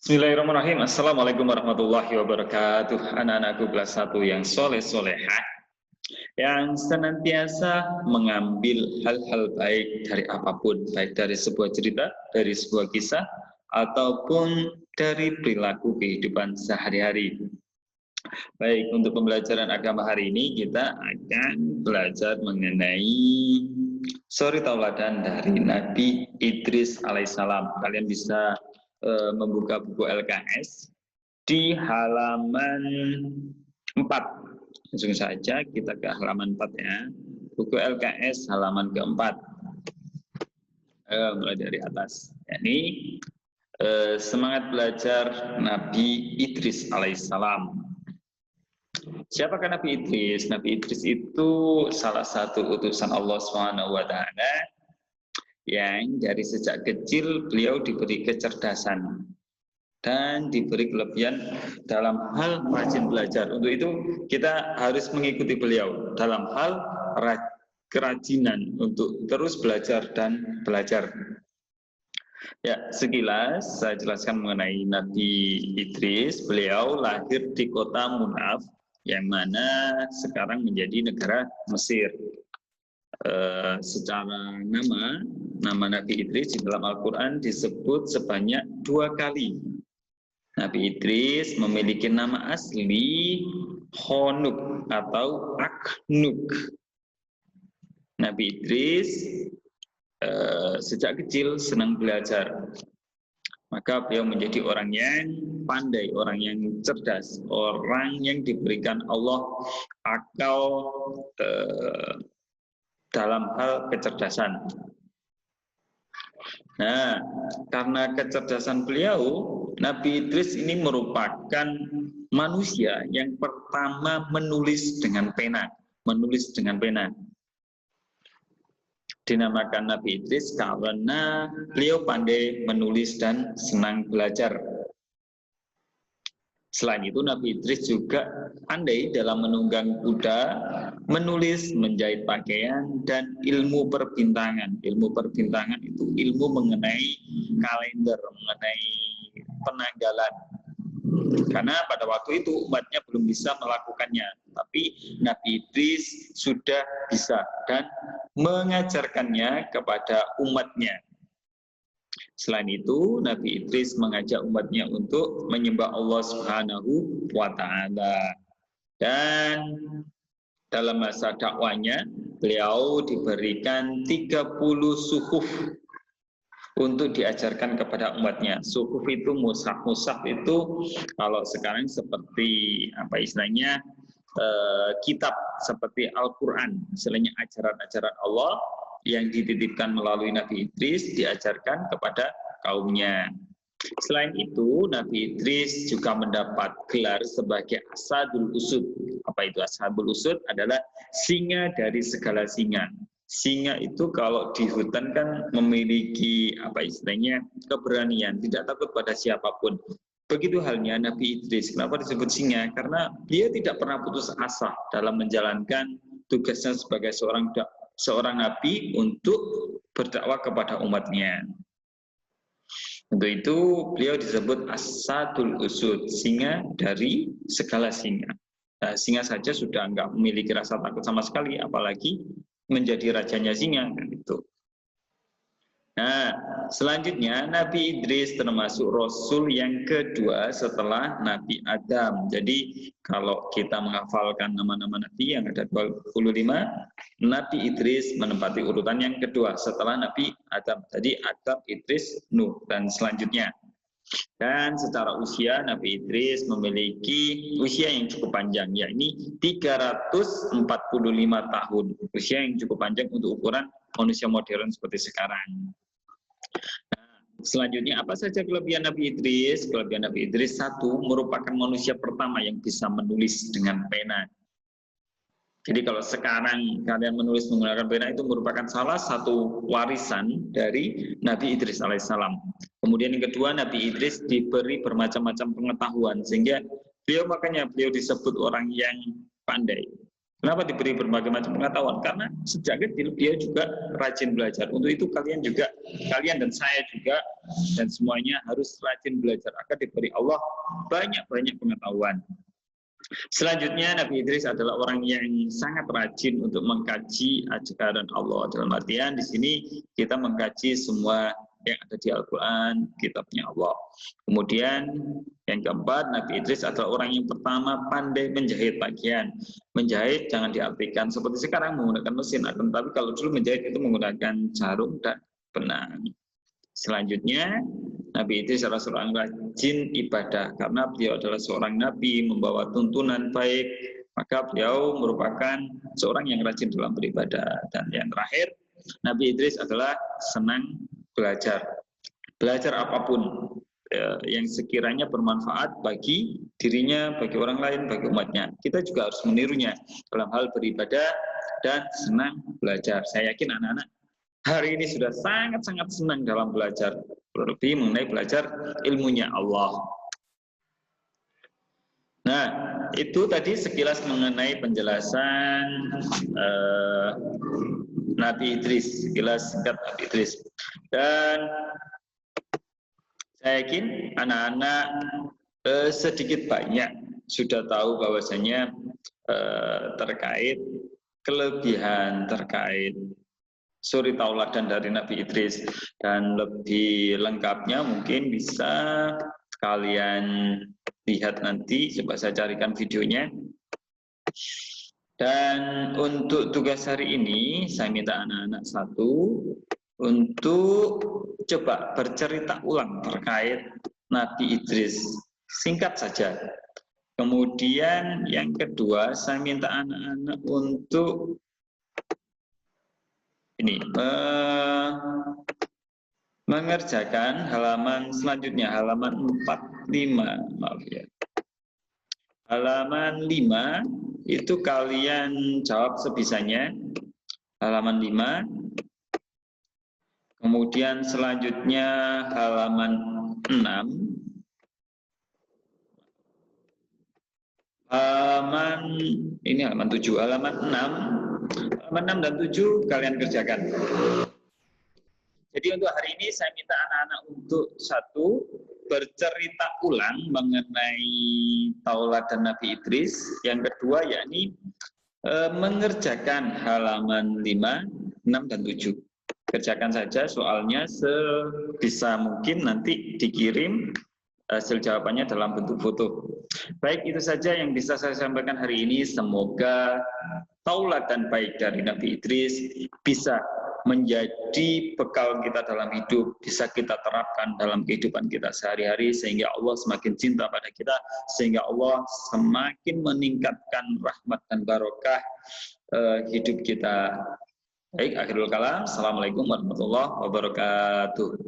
Bismillahirrahmanirrahim. Assalamualaikum warahmatullahi wabarakatuh. Anak-anakku kelas 1 yang soleh-solehah, yang senantiasa mengambil hal-hal baik dari apapun, baik dari sebuah cerita, dari sebuah kisah, ataupun dari perilaku kehidupan sehari-hari. Baik, untuk pembelajaran agama hari ini kita akan belajar mengenai suri tauladan dari Nabi Idris alaihissalam. Kalian bisa membuka buku LKS di halaman 4. Langsung saja kita ke halaman 4 ya. Buku LKS halaman keempat. Mulai dari atas. Ini semangat belajar Nabi Idris alaihissalam. Siapakah Nabi Idris? Nabi Idris itu salah satu utusan Allah SWT yang dari sejak kecil beliau diberi kecerdasan dan diberi kelebihan dalam hal rajin belajar. Untuk itu kita harus mengikuti beliau dalam hal kerajinan untuk terus belajar dan belajar. Ya, sekilas saya jelaskan mengenai Nabi Idris. Beliau lahir di kota Munaf, yang mana sekarang menjadi negara Mesir. Secara nama Nabi Idris di dalam Al-Quran disebut sebanyak 2 kali. Nabi Idris memiliki nama asli Honuk atau Aknuk. Nabi Idris sejak kecil senang belajar, maka beliau menjadi orang yang pandai, orang yang cerdas, orang yang diberikan Allah akal dalam hal kecerdasan. Nah, karena kecerdasan beliau, Nabi Idris ini merupakan manusia yang pertama menulis dengan pena. Dinamakan Nabi Idris karena beliau pandai menulis dan senang belajar. Selain itu, Nabi Idris juga pandai dalam menunggang kuda, menulis, menjahit pakaian, dan ilmu perbintangan. Ilmu perbintangan itu ilmu mengenai kalender, mengenai penanggalan. Karena pada waktu itu umatnya belum bisa melakukannya, tapi Nabi Idris sudah bisa dan mengajarkannya kepada umatnya. Selain itu, Nabi Idris mengajak umatnya untuk menyembah Allah Subhanahu wa Ta'ala. Dan dalam masa dakwanya, beliau diberikan 30 suhuf untuk diajarkan kepada umatnya. Suhuf itu mushaf. Mushaf itu kalau sekarang seperti apa istilahnya, kitab seperti Al-Quran, istilahnya ajaran-ajaran Allah yang dititipkan melalui Nabi Idris diajarkan kepada kaumnya. Selain itu, Nabi Idris juga mendapat gelar sebagai Asadul Usud. Apa itu Asadul Usud? Adalah singa dari segala singa. Singa itu kalau di hutan kan memiliki apa istilahnya keberanian, tidak takut pada siapapun. Begitu halnya Nabi Idris. Kenapa disebut singa? Karena dia tidak pernah putus asa dalam menjalankan tugasnya sebagai seorang nabi untuk berdakwah kepada umatnya. Untuk itu beliau disebut Asadul Usud, singa dari segala singa. Nah, singa saja sudah enggak memiliki rasa takut sama sekali, apalagi menjadi rajanya singa gitu. Nah, selanjutnya Nabi Idris termasuk Rasul yang kedua setelah Nabi Adam. Jadi kalau kita menghafalkan nama-nama Nabi yang ada 25, Nabi Idris menempati urutan yang kedua setelah Nabi Adam. Jadi Adam, Idris, Nuh, dan selanjutnya. Dan secara usia Nabi Idris memiliki usia yang cukup panjang, yakni 345 tahun. Usia yang cukup panjang untuk ukuran manusia modern seperti sekarang. Selanjutnya, apa saja kelebihan Nabi Idris? Kelebihan Nabi Idris, 1, merupakan manusia pertama yang bisa menulis dengan pena. Jadi kalau sekarang kalian menulis menggunakan pena itu merupakan salah satu warisan dari Nabi Idris alaihissalam. Kemudian yang kedua, Nabi Idris diberi bermacam-macam pengetahuan, sehingga makanya beliau disebut orang yang pandai. Kenapa diberi berbagai macam pengetahuan? Karena sejak kecil dia juga rajin belajar. Untuk itu kalian dan saya juga, dan semuanya harus rajin belajar agar diberi Allah banyak-banyak pengetahuan. Selanjutnya, Nabi Idris adalah orang yang sangat rajin untuk mengkaji ajaran Allah. Dalam artian di sini kita mengkaji semua yang ada di Al-Quran, kitabnya Allah. Kemudian yang keempat, Nabi Idris adalah orang yang pertama pandai menjahit pakaian. Menjahit jangan diartikan seperti sekarang menggunakan mesin, tapi kalau dulu menjahit itu menggunakan jarum dan benang. Selanjutnya, Nabi Idris adalah seorang rajin ibadah karena beliau adalah seorang nabi membawa tuntunan baik, maka beliau merupakan seorang yang rajin dalam beribadah. Dan yang terakhir, Nabi Idris adalah senang belajar apapun yang sekiranya bermanfaat bagi dirinya, bagi orang lain, bagi umatnya. Kita juga harus menirunya dalam hal beribadah dan senang belajar. Saya yakin anak-anak hari ini sudah sangat-sangat senang dalam belajar, lebih mengenai belajar ilmunya Allah. Nah, itu tadi sekilas mengenai penjelasan Nabi Idris, sekilas singkat Nabi Idris. Dan saya yakin anak-anak sedikit banyak sudah tahu bahwasanya terkait kelebihan terkait suri tauladan dari Nabi Idris, dan lebih lengkapnya mungkin bisa kalian lihat nanti, coba saya carikan videonya. Dan untuk tugas hari ini saya minta anak-anak satu untuk coba bercerita ulang terkait Nabi Idris, singkat saja. Kemudian yang kedua saya minta anak-anak untuk ini mengerjakan halaman selanjutnya, halaman 45, maaf ya. Halaman 5 itu kalian jawab sebisanya, halaman 5. Kemudian selanjutnya halaman 6. Halaman 7, halaman 6. Halaman 6 dan 7 kalian kerjakan. Jadi untuk hari ini saya minta anak-anak untuk satu, bercerita ulang mengenai tauladan Nabi Idris. Yang kedua yakni mengerjakan halaman 5, 6, dan 7. Kerjakan saja soalnya sebisa mungkin, nanti dikirim hasil jawabannya dalam bentuk foto. Baik, itu saja yang bisa saya sampaikan hari ini. Semoga tauladan baik dari Nabi Idris bisa menjadi bekal kita dalam hidup, bisa kita terapkan dalam kehidupan kita sehari-hari, sehingga Allah semakin cinta pada kita, sehingga Allah semakin meningkatkan rahmat dan barokah hidup kita. Baik, akhirul kalam. Assalamualaikum warahmatullahi wabarakatuh.